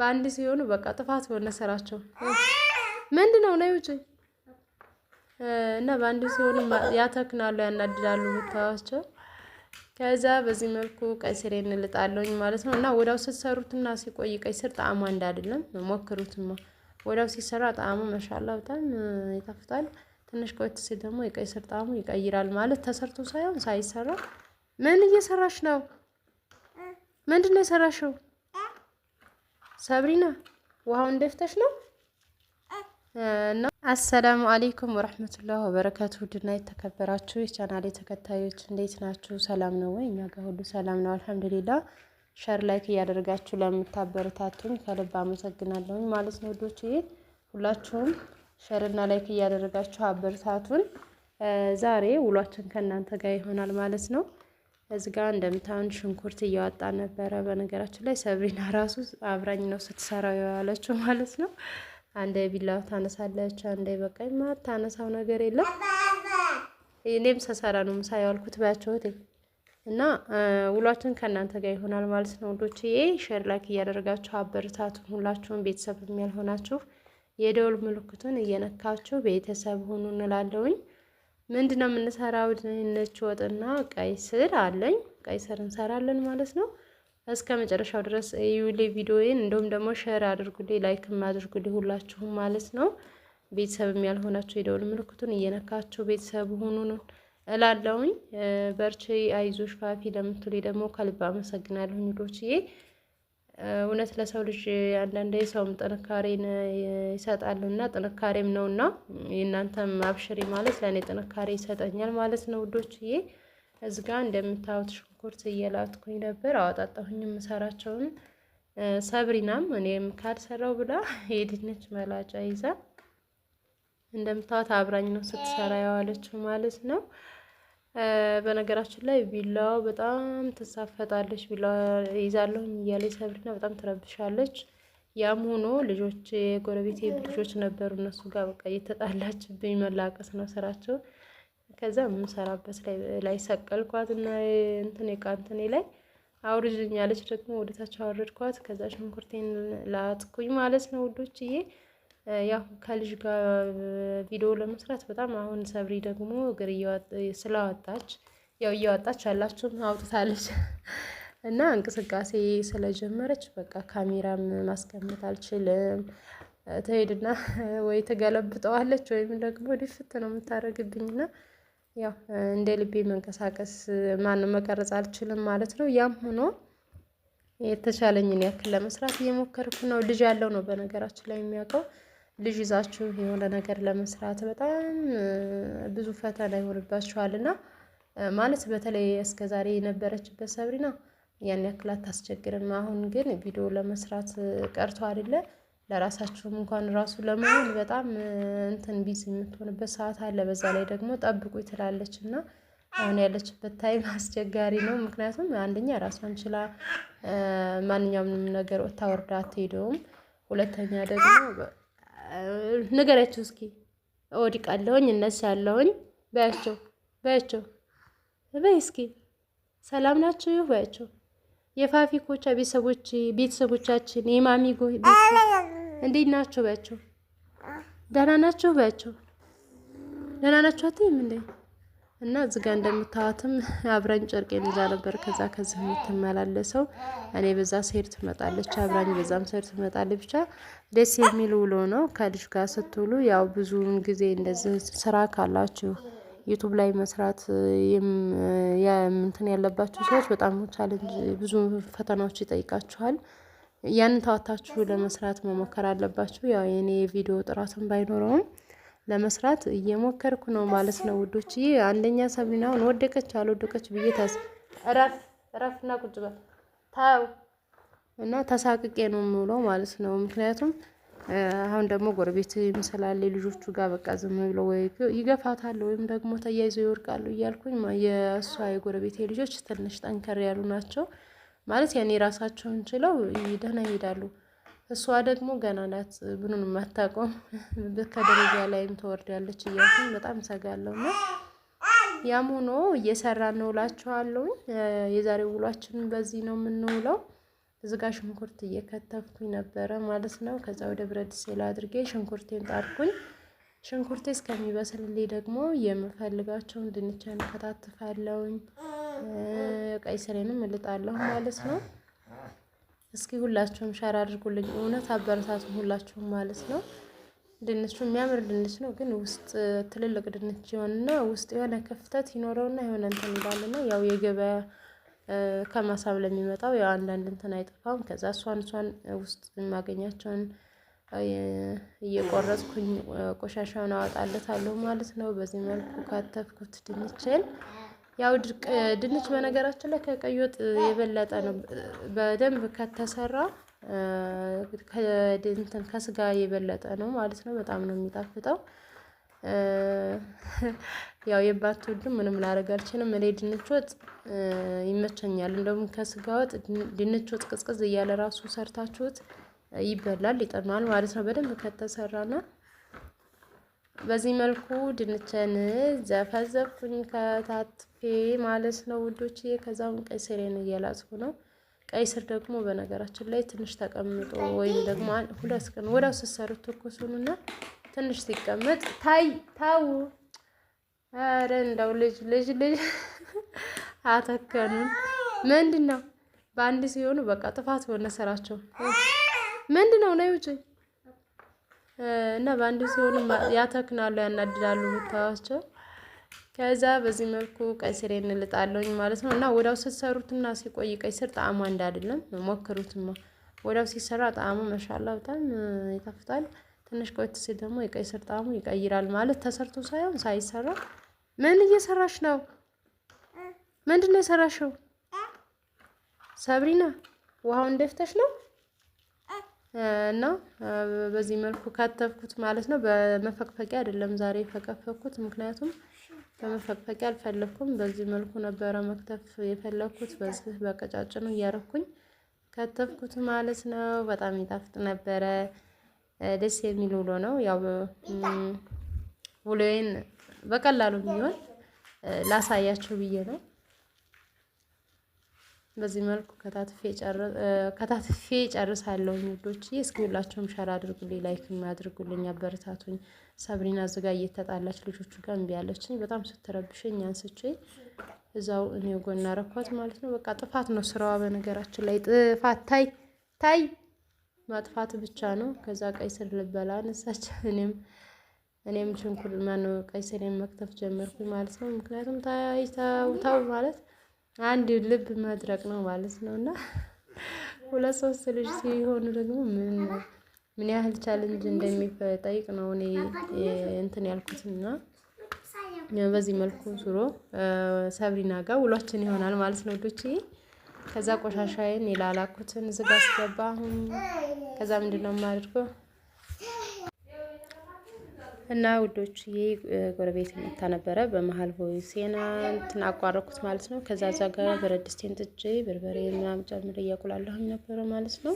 በአንድ ሲሆኑ በቃ ጥፋት ሆነ ስራቸው። ምንድነው ነው ውጪ እና በአንድ ሲሆኑ ያተክናሉ፣ ያናድዳሉ ብታዋቸው። ከዛ በዚህ መልኩ ቀይ ስሬን እንልጣለሁኝ ማለት ነው። እና ወዳው ስትሰሩትና ሲቆይ ቀይ ስር ጣዕሙ አንድ አይደለም። ሞክሩትማ። ወዳው ሲሰራ ጣዕሙ ማሻአላ በጣም ይጣፍጣል። ትንሽ ቆይት ሲል ደግሞ የቀይ ስር ጣዕሙ ይቀይራል ማለት ተሰርቶ ሳይሆን ሳይሰራ። ምን እየሰራሽ ነው? ምንድነው የሰራሽው? ሰብሪና ውሃውን ደፍተሽ ነው? እና አሰላሙ አለይኩም ወራህመቱላሂ ወበረካቱ። ድና የተከበራችሁ የቻናሌ ተከታዮች እንዴት ናችሁ? ሰላም ነው ወይ? እኛ ጋር ሁሉ ሰላም ነው አልሐምዱሊላህ። ሸር ላይክ እያደረጋችሁ ለምታበረታቱኝ ከልብ አመሰግናለሁ ማለት ነው ውዶች። ሁላችሁም ሸር እና ላይክ እያደረጋችሁ አበረታቱን። ዛሬ ውሏችን ከእናንተ ጋር ይሆናል ማለት ነው። እዚህ ጋር እንደምታዩን ሽንኩርት እያወጣን ነበረ። በነገራችን ላይ ሰብሪና ራሱ አብራኝ ነው ስትሰራው ያለችው ማለት ነው። አንዴ ቢላው ታነሳለች፣ አንዴ በቃ የማታነሳው ነገር የለም። እኔም ሰሰራ ነው ምሳ ያልኩት ባያቸው እና ውሏችን ከእናንተ ጋር ይሆናል ማለት ነው ወዶችዬ። ሼር ላይክ እያደረጋችሁ አበረታቱን። ሁላችሁም ቤተሰብ የሚያልሆናችሁ የደወል ምልክቱን እየነካችሁ ቤተሰብ ሁኑ እንላለሁኝ። ምንድነው የምንሰራው? ድንች ወጥና ቀይ ስር አለኝ። ቀይ ስር እንሰራለን ማለት ነው። እስከ መጨረሻው ድረስ እዩልኝ ቪዲዮዬን። እንደውም ደግሞ ሼር አድርጉልኝ፣ ላይክም አድርጉልኝ ሁላችሁም ማለት ነው። ቤተሰብ ያልሆናችሁ የደወል ምልክቱን እየነካችሁ ቤተሰብ ሁኑ እላለሁኝ። በርቺ አይዞሽ ፋፊ ለምትሉኝ ደግሞ ከልብ አመሰግናለሁ ውዶችዬ። እውነት ለሰው ልጅ አንዳንዴ ሰውም ጥንካሬን ይሰጣልና ጥንካሬም ነውና የእናንተም አብሽሪ ማለት ለእኔ ጥንካሬ ይሰጠኛል ማለት ነው ውዶችዬ። እዚህ ጋር እንደምታዩት ሽንኩርት እየላጥኩኝ ነበር፣ አወጣጣሁኝ የምሰራቸውን። ሰብሪናም እኔም ካልሰራው ብላ የድንች መላጫ ይዛ እንደምታዩት አብራኝ ነው ስትሰራ ያዋለችው ማለት ነው። በነገራችን ላይ ቢላዋ በጣም ትሳፈጣለች። ቢላዋ ይዛለሁኝ እያለች ሰብሪና በጣም ትረብሻለች። ያም ሆኖ ልጆች የጎረቤቴ ልጆች ነበሩ፣ እነሱ ጋር በቃ እየተጣላችብኝ መላቀስ ነው ስራቸው። ከዛ የምሰራበት ላይ ሰቀልኳት እና እንትን የቃንትኔ ላይ አውርጅኝ ያለች ደግሞ ወደታች አወረድኳት። ከዛ ሽንኩርቴን ላጥኩኝ ማለት ነው ውዶችዬ። ያው ከልጅ ጋር ቪዲዮ ለመስራት በጣም አሁን ሰብሪ ደግሞ እግር ስላወጣች ያው እያወጣች ያላችሁም አውጥታለች እና እንቅስቃሴ ስለጀመረች በቃ ካሜራም ማስቀመጥ አልችልም። ትሄድና ወይ ትገለብጠዋለች ወይም ደግሞ ድፍት ነው የምታደርግብኝና ያው እንደ ልቤ መንቀሳቀስ መቀረጽ አልችልም ማለት ነው። ያም ሆኖ የተቻለኝን ያክል ለመስራት እየሞከርኩ ነው። ልጅ ያለው ነው በነገራችን ላይ የሚያውቀው። ልጅ ይዛችሁ የሆነ ነገር ለመስራት በጣም ብዙ ፈተና ይሆንባችኋልና ማለት በተለይ እስከዛሬ የነበረችበት ሰብሪና ያን ያክል አታስቸግርም። አሁን ግን ቪዲዮ ለመስራት ቀርቶ አይደለ ለራሳችሁም እንኳን ራሱ ለመሆን በጣም እንትን ቢዚ የምትሆንበት ሰዓት አለ። በዛ ላይ ደግሞ ጠብቁኝ ትላለች እና አሁን ያለችበት ታይም አስቸጋሪ ነው። ምክንያቱም አንደኛ ራሷን ችላ ማንኛውንም ነገር ታወርዳ አትሄደውም። ሁለተኛ ደግሞ ንገሪያቸው እስኪ እወድቃለሁኝ እነሳለሁኝ በያቸው በያቸው በይ እስኪ ሰላም ናችሁ በያቸው። የፋፊ ኮቻ ቤተሰቦቻችን የማሚ እንዴት ናቸው በያቸው። ደህና ናቸው በያቸው። ደህና ናቸው አትይም እንዴ? እና እዚህ ጋር እንደምታዋትም አብራኝ ጨርቄን ይዛ ነበር ከዚህ የምትመላለሰው። እኔ በዛ ስሄድ ትመጣለች፣ አብራኝ በዛም ስሄድ ትመጣለች። ብቻ ደስ የሚል ውሎ ነው ከልጅ ጋር ስትውሉ። ያው ብዙውን ጊዜ እንደዚህ ስራ ካላችሁ ዩቱብ ላይ መስራት እንትን ያለባችሁ ሰዎች በጣም ቻሌንጅ ብዙ ፈተናዎች ይጠይቃችኋል። ያንን ታወታችሁ ለመስራት መሞከር አለባችሁ። ያው የኔ ቪዲዮ ጥራትን ባይኖረውም ለመስራት እየሞከርኩ ነው ማለት ነው ውዶች። አንደኛ ሰብሪናውን ወደቀች አልወደቀች ብዬ እረፍና ቁጭ በል ታው እና ተሳቅቄ ነው የምውለው ማለት ነው። ምክንያቱም አሁን ደግሞ ጎረቤት ይመስላል ልጆቹ ጋር በቃ ዝም ብለው ወይ ይገፋታል ወይም ደግሞ ተያይዘው ይወርቃሉ እያልኩኝ የእሷ የጎረቤቴ ልጆች ትንሽ ጠንከር ያሉ ናቸው ማለት ያኔ ራሳቸውን ችለው ደህና ይሄዳሉ። እሷ ደግሞ ገና ናት፣ ምኑን የማታውቀው ከደረጃ ላይም ተወርዳለች እያልኩኝ በጣም ሰጋለሁ። እና ያም ሆኖ እየሰራን ነው እላችኋለሁ። የዛሬው ውሏችን በዚህ ነው የምንውለው። እዚህ ጋር ሽንኩርት እየከተፍኩኝ ነበረ ማለት ነው። ከዛ ወደ ብረት ድስት ላይ አድርጌ ሽንኩርቴን ጣድኩኝ። ሽንኩርቴ እስከሚበስልልኝ ደግሞ የምፈልጋቸውን ድንችን ከታትፋለሁኝ፣ ቀይ ስሬንም እልጣለሁ ማለት ነው። እስኪ ሁላችሁም ሸር አድርጉልኝ፣ እውነት አበረታቱን ሁላችሁም ማለት ነው። ድንቹ የሚያምር ድንች ነው፣ ግን ውስጥ ትልልቅ ድንች ይሆንና ውስጥ የሆነ ክፍተት ይኖረውና የሆነ እንትን ይላልና ያው የገበያ ከማሳብ ለሚመጣው ያው አንዳንድ እንትን አይጠፋም። ከዛ እሷን ውስጥ የማገኛቸውን እየቆረጥኩኝ ቆሻሻውን አወጣለታለሁ ማለት ነው። በዚህ መልኩ ካተፍኩት ድንችን። ያው ድንች በነገራችን ላይ ከቀይ ወጥ የበለጠ ነው በደንብ ከተሰራ ከስጋ የበለጠ ነው ማለት ነው። በጣም ነው የሚጣፍጠው። ያው የባትወድም ምንም ላደርግ አልችልም። እኔ ድንች ወጥ ይመቸኛል። እንደውም ከስጋ ወጥ ድንች ወጥ ቅዝቅዝ እያለ ራሱ ሰርታችሁት ይበላል፣ ይጠማል ማለት ነው በደንብ ከተሰራና። በዚህ መልኩ ድንችን ዘፈዘፍኩኝ ከታትፌ ማለት ነው ውዶቼ። ከዛም ቀይ ስሬን እየላጽኩ ነው። ቀይ ስር ደግሞ በነገራችን ላይ ትንሽ ተቀምጦ ወይም ደግሞ 2 ቀን ወዲያው ስትሰሩት ትኩሱንና ትንሽ ሲቀመጥ ታው አረ እንደው ልጅ አተከኑን ምንድነው? በአንድ ሲሆኑ በቃ ጥፋት ሆነ ስራቸው። ምንድነው ነው ውጪ እና በአንድ ሲሆኑ ያተክናሉ፣ ያናድዳሉ ብታዋቸው። ከዛ በዚህ መልኩ ቀይ ስሬን እንልጣለሁኝ ማለት ነው። እና ወዲያው ስትሰሩትና ሲቆይ ቀይ ስር ጣዕሙ አንድ አይደለም፣ ሞክሩትማ። ወዲያው ሲሰራ ጣዕሙ ማሻአላ በጣም ይጣፍጣል። ትንሽ ቆይት ሲል ደግሞ የቀይ ስር ጣዕሙ ይቀይራል ማለት ተሰርቶ ሳይሆን ሳይሰራ። ምን እየሰራሽ ነው? ምንድነው የሰራሽው? ሰብሪና ውሃውን ደፍተሽ ነው? እና በዚህ መልኩ ከተፍኩት ማለት ነው። በመፈቅፈቂያ አይደለም ዛሬ የፈቀፈኩት፣ ምክንያቱም በመፈቅፈቂያ አልፈለኩም። በዚህ መልኩ ነበረ መክተፍ የፈለኩት። በዚህ በቀጫጭኑ እያረኩኝ ከተፍኩት ማለት ነው። በጣም ይጣፍጥ ነበረ። ደስ የሚል ውሎ ነው። ያው ውሎዬን በቀላሉ ቢሆን ላሳያችሁ ብዬ ነው። በዚህ መልኩ ከታትፌ ጨርሳለሁ ውዶች። እስኪ ሁላችሁም ሸር አድርጉልኝ፣ ላይክ አድርጉልኝ፣ አበረታቱኝ። ሰብሪና እዚጋ እየተጣላች ልጆቹ ጋር እምቢ አለችኝ። በጣም ስትረብሸኝ አንስቼ እዛው እኔ ጎን አረኳት ማለት ነው። በቃ ጥፋት ነው ስራዋ በነገራችን ላይ ጥፋት ታይ ማጥፋት ብቻ ነው። ከዛ ቀይ ስር ልበላ አነሳች። እኔም ሽንኩርት ማነው ቀይ ስሬን መክተፍ ጀመርኩኝ ማለት ነው። ምክንያቱም ታው ማለት አንድ ልብ መድረቅ ነው ማለት ነው። እና 2-3 ልጅ ሲሆኑ ደግሞ ምን ያህል ቻሌንጅ እንደሚጠይቅ ነው እኔ እንትን ያልኩትና በዚህ መልኩ ዙሮ ሰብሪና ጋር ውሏችን ይሆናል ማለት ነው ዶቼ። ከዛ ቆሻሻዬን የላላኩትን ዝጋ አስገባ። ከዛ ምንድነው የማደርገው እና ውዶች ጎረቤት መታ ነበረ። በመሀል ቮይሴና እንትን አቋረኩት ማለት ነው። ከዛ እዛ ጋር ብረት ድስቴን ጥጄ በርበሬ ምናምን ጨምሬ እያቁላለሁኝ ነበረ ማለት ነው።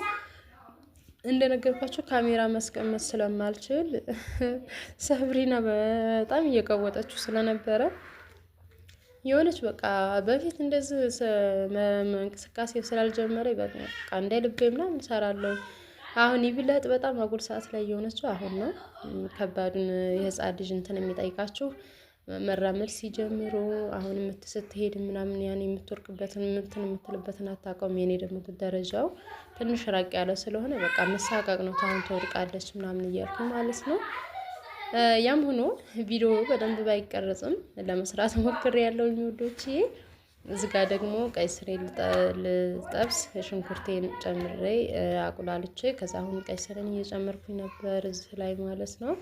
እንደነገርኳችሁ ካሜራ ማስቀመጥ ስለማልችል ሰብሪና በጣም እየቀወጠችው ስለነበረ የሆነች በቃ በፊት እንደዚህ እንቅስቃሴ ስላልጀመረ በቃ እንደ ልቤ ምናምን እሰራለሁ። አሁን ይብለጥ በጣም አጉል ሰዓት ላይ የሆነችው አሁን ነው። ከባዱን የህፃን ልጅ እንትን የሚጠይቃችሁ መራመድ ሲጀምሩ አሁን ስትሄድ ምናምን ያን የምትወርቅበትን የምትልበትን አታውቀውም። የኔ ደግሞ ደረጃው ትንሽ ራቅ ያለ ስለሆነ በቃ መሳቀቅ ነው። ታውን ትወድቃለች ምናምን እያልኩ ማለት ነው። ያም ሆኖ ቪዲዮ በደንብ ባይቀረጽም ለመስራት ሞክሬያለሁ ውዶቼ። እዚህ ጋር ደግሞ ቀይ ስሬን ልጠብስ ሽንኩርቴን ጨምሬ አቁላልቼ ከዛ አሁን ቀይ ስሬን እየጨመርኩኝ ነበር እዚህ ላይ ማለት ነው።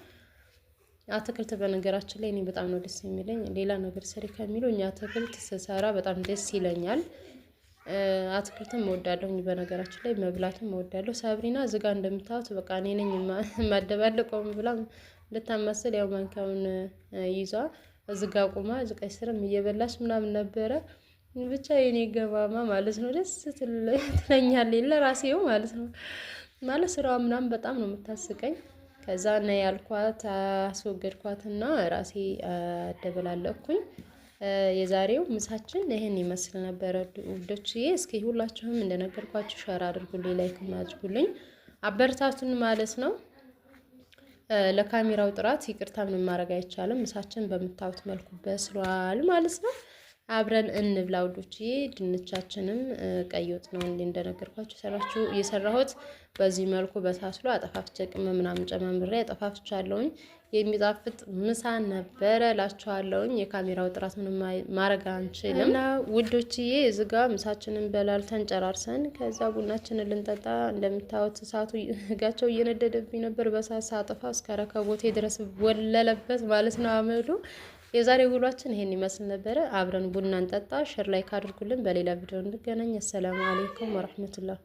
አትክልት በነገራችን ላይ እኔ በጣም ነው ደስ የሚለኝ። ሌላ ነገር ስሪ ከሚሉኝ አትክልት ስሰራ በጣም ደስ ይለኛል። አትክልትም እወዳለሁኝ በነገራችን ላይ መብላትም እወዳለሁ። ሰብሪና እዚህ ጋር እንደምታዩት በቃ እኔ ነኝ ማደባለቀውም ብላ ልታማስል ያው ማንካውን ይዟ እዚህ ጋር ቁማ እዚህ ቀይ ስርም እየበላች ምናምን ነበረ። ብቻ የኔ ገባማ ማለት ነው ደስ ትለኛለች ለራሴው ማለት ነው። ማለት ስራዋ ምናምን በጣም ነው የምታስቀኝ። ከዛ እና ያልኳት አስወገድኳትና ራሴ አደበላለኩኝ። የዛሬው ምሳችን ይሄን ይመስል ነበር ውዶችዬ። እስኪ ሁላችሁም እንደነገርኳችሁ ሸር አድርጉልኝ፣ ላይክ አድርጉልኝ፣ አበረታቱን ማለት ነው። ለካሜራው ጥራት ይቅርታ ምንም ማድረግ አይቻልም። ምሳችን በምታዩት መልኩ በስሏል ማለት ነው። አብረን እንብላ ውዶችዬ። ድንቻችንም ቀይ ወጥ ነው እንደነገርኳችሁ የሰራሁት በዚህ መልኩ በሳስሎ አጠፋፍቼ ቅመም ምናምን ጨማምሬ አጠፋፍቻለሁኝ። የሚጣፍጥ ምሳ ነበረ እላችኋለሁኝ። የካሜራው ጥራት ምንም ማድረግ አንችልም እና ውዶችዬ እዚህ ጋር ምሳችንን በላልተን ጨራርሰን ከዛ ቡናችንን ልንጠጣ እንደምታዩት እሳቱ ጋቸው እየነደደብኝ ነበር። በሳሳ አጠፋ እስከ ረከቦቴ ድረስ ወለለበት ማለት ነው አመሉ። የዛሬ ውሏችን ይሄን ይመስል ነበረ። አብረን ቡና እንጠጣ። ሼር ላይክ አድርጉልን። በሌላ ቪዲዮ እንገናኝ። አሰላሙ አለይኩም ወራህመቱላህ